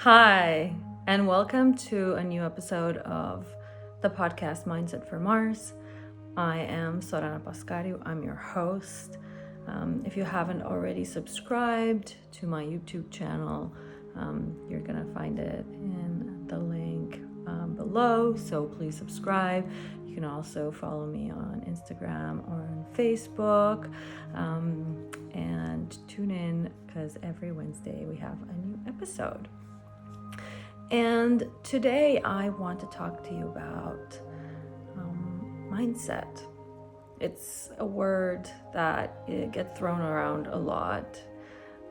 Hi, and welcome to a new episode of the podcast Mindset for Mars. I am Sorana Pascariu. I'm your host. If you haven't already subscribed to my YouTube channel, you're going to find it in the link below. So please subscribe. You can also follow me on Instagram or on Facebook. And tune in because every Wednesday we have a new episode. And today I want to talk to you about mindset. It's a word that it gets thrown around a lot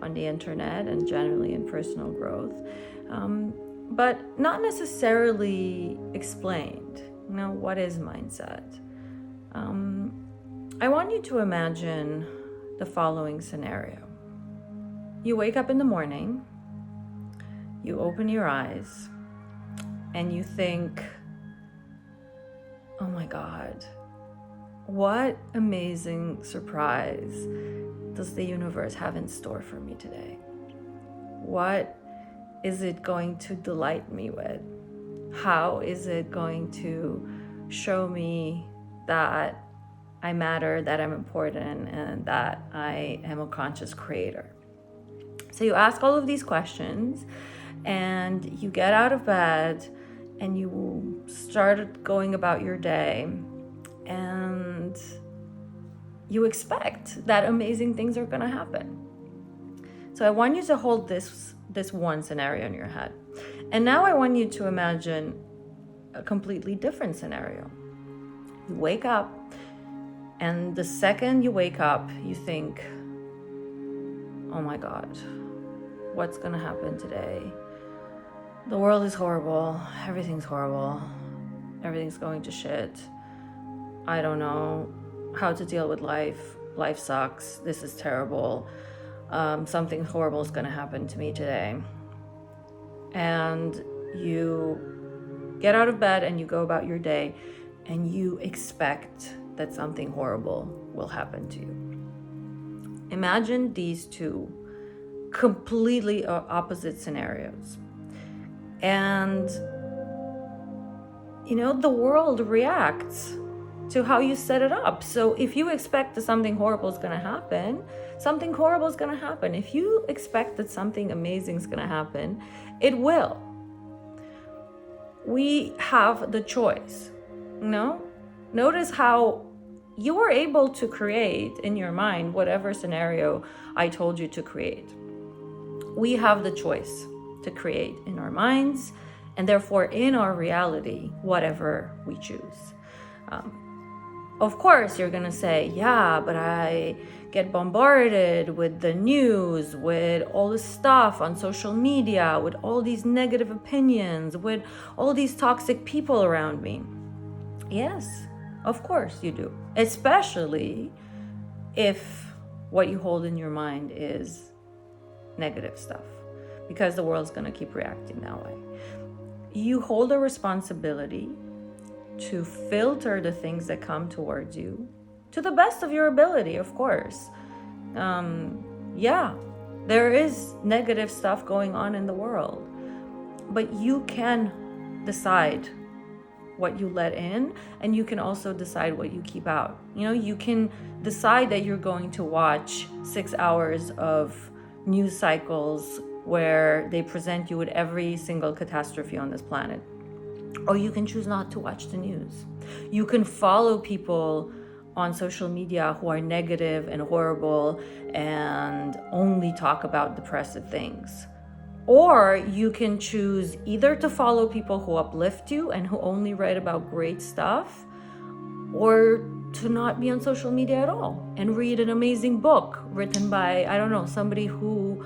on the internet and generally in personal growth, but not necessarily explained. What is mindset? I want you to imagine the following scenario. You wake up in the morning, you open your eyes, and you think, oh my God, what amazing surprise does the universe have in store for me today? What is it going to delight me with? How is it going to show me that I matter, that I'm important, and that I am a conscious creator? So you ask all of these questions, and you get out of bed and you start going about your day, and you expect that amazing things are going to happen. So I want you to hold this one scenario in your head. And now I want you to imagine a completely different scenario. You wake up, and the second you wake up, you think, oh my God, what's going to happen today? The world is horrible. Everything's horrible. Everything's going to shit. I don't know how to deal with life. Life sucks. This is terrible. Something horrible is going to happen to me today. And you get out of bed and you go about your day and you expect that something horrible will happen to you. Imagine these two completely opposite scenarios. And, the world reacts to how you set it up. So if you expect that something horrible is going to happen, something horrible is going to happen. If you expect that something amazing is going to happen, it will. We have the choice. Notice how you were able to create in your mind whatever scenario I told you to create. We have the choice to create in our minds, and therefore in our reality, whatever we choose. Of course, you're going to say, yeah, but I get bombarded with the news, with all the stuff on social media, with all these negative opinions, with all these toxic people around me. Yes, of course you do. Especially if what you hold in your mind is negative stuff, because the world's going to keep reacting that way. You hold a responsibility to filter the things that come towards you to the best of your ability, of course. There is negative stuff going on in the world, but you can decide what you let in, and you can also decide what you keep out. You can decide that you're going to watch 6 hours of news cycles where they present you with every single catastrophe on this planet. Or you can choose not to watch the news. You can follow people on social media who are negative and horrible and only talk about depressive things. Or you can choose either to follow people who uplift you and who only write about great stuff, or to not be on social media at all and read an amazing book written by, somebody who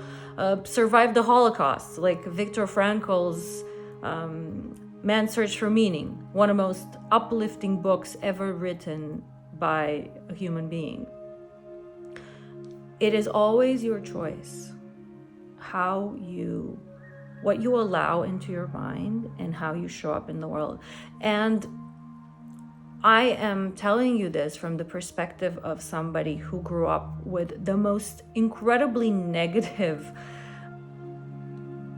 survived the Holocaust, like Viktor Frankl's Man's Search for Meaning, one of the most uplifting books ever written by a human being. It is always your choice what you allow into your mind and how you show up in the world. And I am telling you this from the perspective of somebody who grew up with the most incredibly negative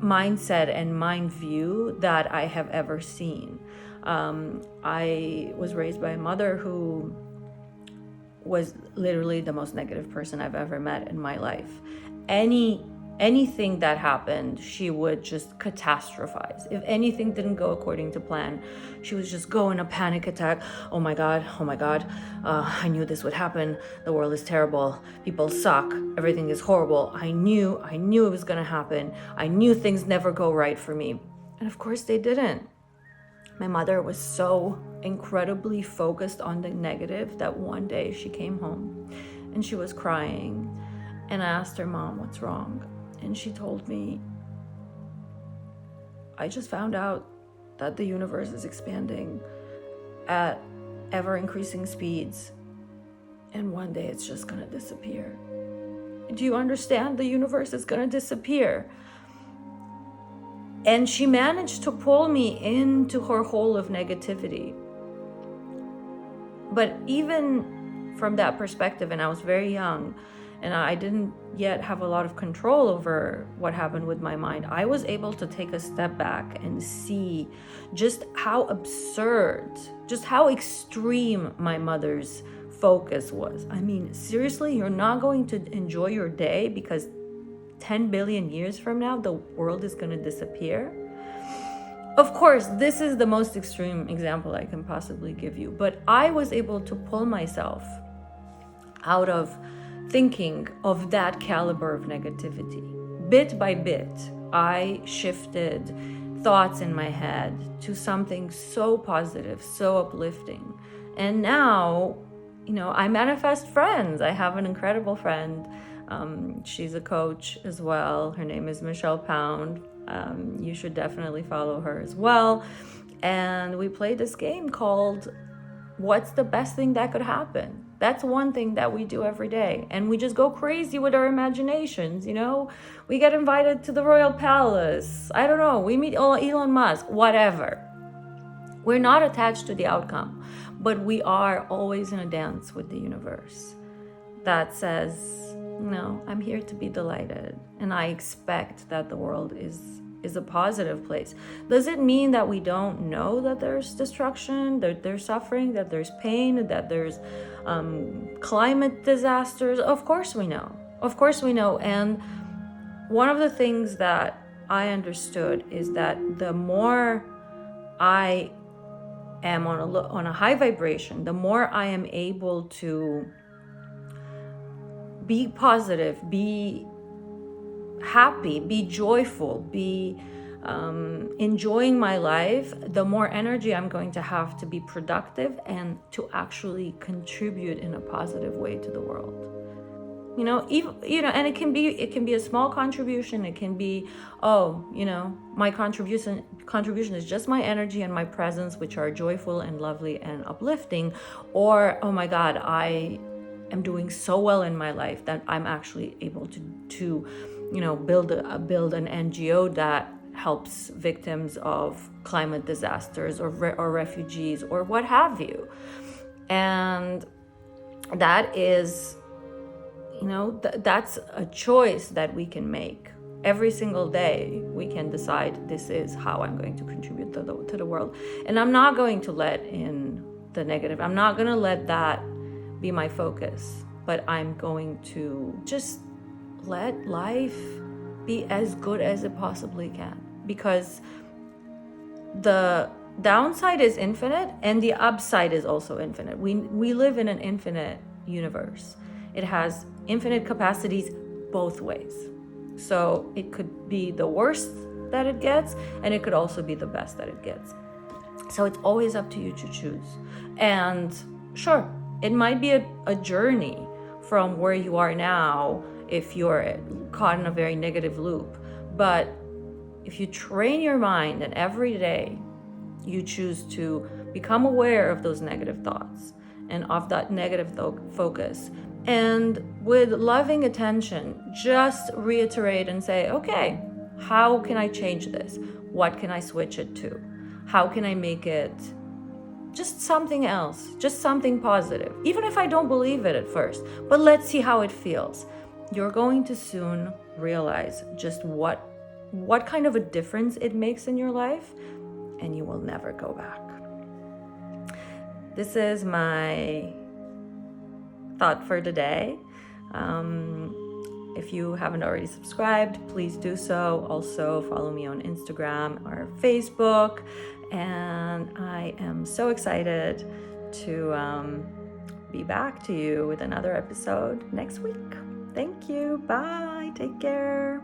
mindset and mind view that I have ever seen. I was raised by a mother who was literally the most negative person I've ever met in my life. Anything that happened, she would just catastrophize. If anything didn't go according to plan, she would just go in a panic attack. Oh my God, I knew this would happen. The world is terrible. People suck. Everything is horrible. I knew it was gonna happen. I knew things never go right for me. And of course they didn't. My mother was so incredibly focused on the negative that one day she came home and she was crying. And I asked her, Mom, what's wrong? And she told me, I just found out that the universe is expanding at ever increasing speeds. And one day it's just gonna disappear. Do you understand? The universe is gonna disappear. And she managed to pull me into her hole of negativity. But even from that perspective, and I was very young, and I didn't yet have a lot of control over what happened with my mind, I was able to take a step back and see just how absurd, just how extreme my mother's focus was. I mean, seriously, you're not going to enjoy your day because 10 billion years from now, the world is going to disappear? Of course, this is the most extreme example I can possibly give you, but I was able to pull myself out of thinking of that caliber of negativity. Bit by bit, I shifted thoughts in my head to something so positive, so uplifting. And now, I manifest friends. I have an incredible friend. She's a coach as well. Her name is Michelle Pound. You should definitely follow her as well. And we play this game called What's the Best Thing That Could Happen? That's one thing that we do every day. And we just go crazy with our imaginations, We get invited to the Royal Palace. I don't know. We meet Elon Musk, whatever. We're not attached to the outcome, but we are always in a dance with the universe that says, no, I'm here to be delighted. And I expect that the world is a positive place. Does it mean that we don't know that there's destruction, that there's suffering, that there's pain, that there's climate disasters? Of course we know. And one of the things that I understood is that the more I am on a high vibration, the more I am able to be positive, be happy, be joyful, be enjoying my life, the more energy I'm going to have to be productive and to actually contribute in a positive way to the world. And it can be a small contribution. It can be, my contribution is just my energy and my presence, which are joyful and lovely and uplifting. Or, oh my God, I am doing so well in my life that I'm actually able to build an NGO that helps victims of climate disasters or refugees or what have you. And that is, that's a choice that we can make. Every single day we can decide, this is how I'm going to contribute to the world. And I'm not going to let in the negative. I'm not going to let that be my focus, but I'm going to just let life be as good as it possibly can, because the downside is infinite and the upside is also infinite. We live in an infinite universe. It has infinite capacities both ways. So it could be the worst that it gets, and it could also be the best that it gets. So it's always up to you to choose. And sure, it might be a journey from where you are now if you're caught in a very negative loop. But if you train your mind and every day you choose to become aware of those negative thoughts and of that negative focus, and with loving attention, just reiterate and say, okay, how can I change this? What can I switch it to? How can I make it just something else, just something positive? Even if I don't believe it at first, but let's see how it feels. You're going to soon realize just what what kind of a difference it makes in your life, and you will never go back. This is my thought for today. If you haven't already subscribed, please do so. Also, follow me on Instagram or Facebook. And I am so excited to be back to you with another episode next week. Thank you. Bye. Take care.